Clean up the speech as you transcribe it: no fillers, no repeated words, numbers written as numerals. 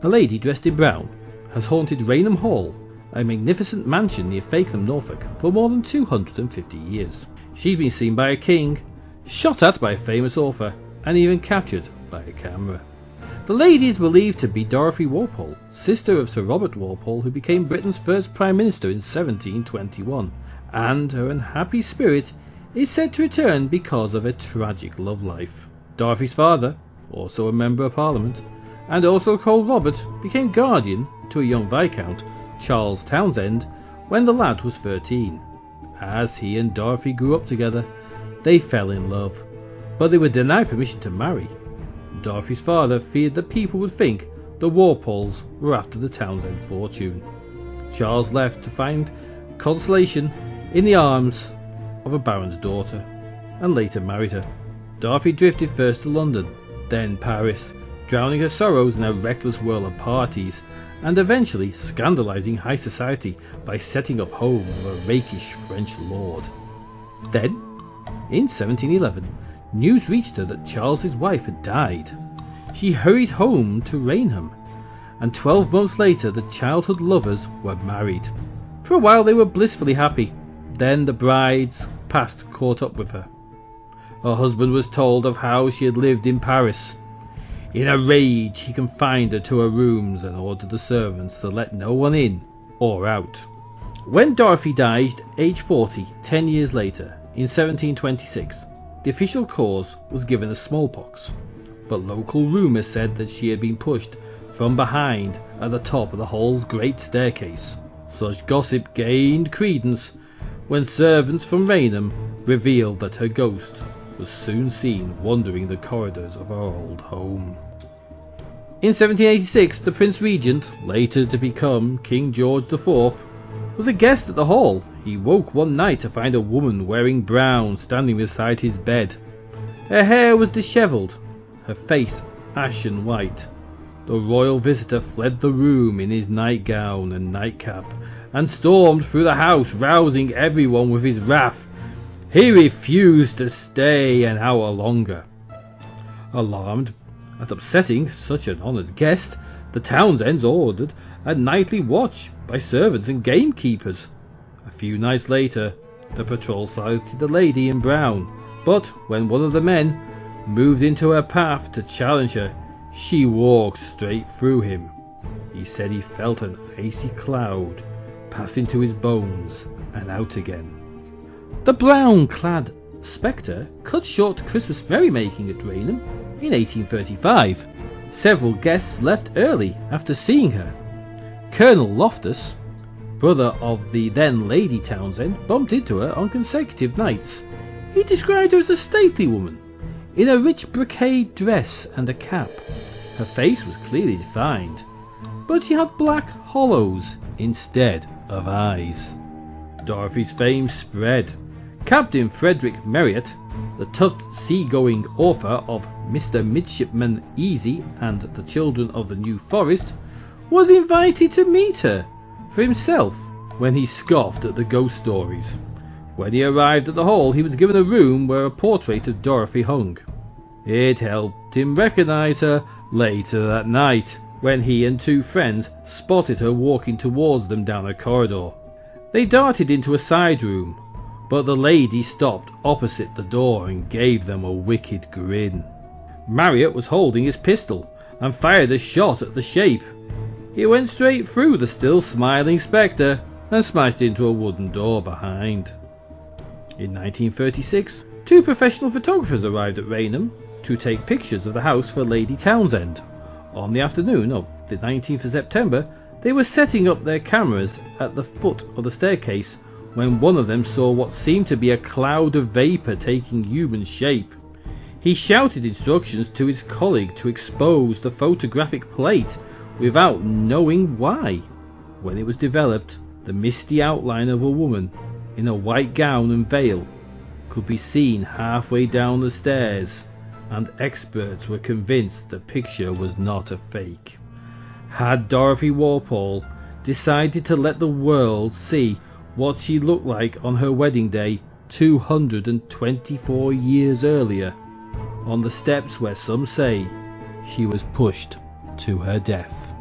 a lady dressed in brown, has haunted Raynham Hall, a magnificent mansion near Fakenham, Norfolk, for more than 250 years. She's been seen by a king, shot at by a famous author, and even captured by a camera. The lady is believed to be Dorothy Walpole, sister of Sir Robert Walpole, who became Britain's first Prime Minister in 1721, and her unhappy spirit is said to return because of a tragic love life. Dorothy's father, also a Member of Parliament, and also called Robert, became guardian to a young Viscount, Charles Townshend, when the lad was 13. As he and Dorothy grew up together, they fell in love, but they were denied permission to marry. Dorothy's father feared that people would think the Walpoles were after the Townshend fortune. Charles left to find consolation in the arms of a baron's daughter, and later married her. Dorothy drifted first to London, then Paris, drowning her sorrows in a reckless whirl of parties, and eventually scandalising high society by setting up home with a rakish French lord. Then, in 1711, news reached her that Charles's wife had died. She hurried home to Raynham, and 12 months later the childhood lovers were married. For a while they were blissfully happy. Then the bride's past caught up with her. Her husband was told of how she had lived in Paris. In a rage he confined her to her rooms and ordered the servants to let no one in or out. When Dorothy died, aged 40, 10 years later, in 1726, the official cause was given as smallpox, but local rumours said that she had been pushed from behind at the top of the hall's great staircase. Such gossip gained credence when servants from Raynham revealed that her ghost was soon seen wandering the corridors of her old home. In 1786, the Prince Regent, later to become King George IV, was a guest at the hall. He woke one night to find a woman wearing brown standing beside his bed. Her hair was dishevelled, her face ashen white. The royal visitor fled the room in his nightgown and nightcap and stormed through the house, rousing everyone with his wrath. He refused to stay an hour longer. Alarmed at upsetting such an honoured guest, the Townsends ordered a nightly watch by servants and gamekeepers. A few nights later, the patrol sighted the lady in brown, but when one of the men moved into her path to challenge her, she walked straight through him. He said he felt an icy cloud pass into his bones and out again. The brown-clad spectre cut short Christmas merrymaking at Raynham in 1835. Several guests left early after seeing her. Colonel Loftus, brother of the then Lady Townshend, bumped into her on consecutive nights. He described her as a stately woman, in a rich brocade dress and a cap. Her face was clearly defined, but she had black hollows instead of eyes. Dorothy's fame spread. Captain Frederick Marryat, the tough seagoing author of Mr. Midshipman Easy and The Children of the New Forest, was invited to meet her for himself when he scoffed at the ghost stories. When he arrived at the hall, he was given a room where a portrait of Dorothy hung. It helped him recognise her later that night, when he and two friends spotted her walking towards them down a corridor. They darted into a side room, but the lady stopped opposite the door and gave them a wicked grin. Marryat was holding his pistol and fired a shot at the shape. It went straight through the still smiling spectre and smashed into a wooden door behind. In 1936, two professional photographers arrived at Raynham to take pictures of the house for Lady Townshend. On the afternoon of the 19th of September, they were setting up their cameras at the foot of the staircase when one of them saw what seemed to be a cloud of vapour taking human shape. He shouted instructions to his colleague to expose the photographic plate without knowing why. When it was developed, the misty outline of a woman in a white gown and veil could be seen halfway down the stairs, and experts were convinced the picture was not a fake. Had Dorothy Walpole decided to let the world see what she looked like on her wedding day 224 years earlier, on the steps where some say she was pushed to her death?